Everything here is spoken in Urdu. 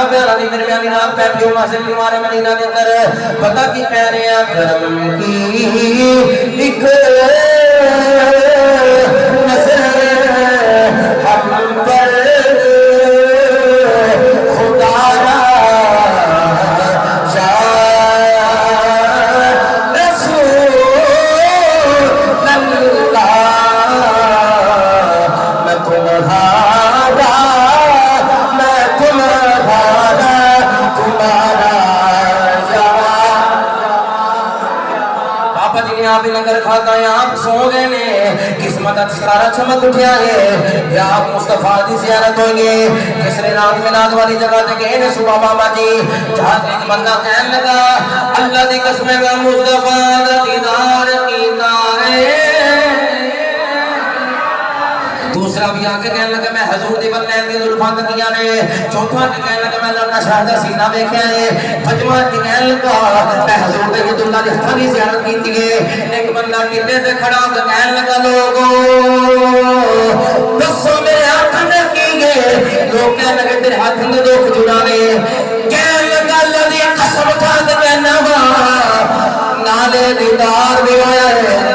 پیارا دی درمیانی رات بیٹھی ہو مسجد انوار مدینہ دے اندر پتہ کی کہہ رہے ہیں کرم کی ایک نظر ہم پر خدا را یا رسول اللہ میں تمہارا آپ لنگر کھاتا ہے آپ سو گئے نے قسمت ستارہ چمک اٹھیا ہے یا آپ مصطفیٰ دی زیارت ہوئیں گے کس نے رات ملاد والی جگہ تے گئے نے صبح بابا جی جہاں ایک بندہ کہنے لگا اللہ دی قسم کا مصطفیٰ دا دیدار کیتا ہے دوسرا بھی آگے کہنے لگا میں حضور دی بلین دی ظلفان تکیاں نے چوتھا کی کہنے لگا میں لڑنا شاہدہ سینہ بیکھیا ہے پنجواں کی کہنے لگا میں حضور دے اللہ دی ہتھاں دی زیارت کیتی ہے ایک بندہ ٹیلے تے کھڑا تو کہنے لگا لوگو دسو میرے ہاتھ نے کی گئے لوگ کہنے لگے تیرے ہاتھ نے دکھ جڑاوے کہنے لگا اللہ دی قسم کھا کے کہنا وا نالے دیدار بھی ہویا ہے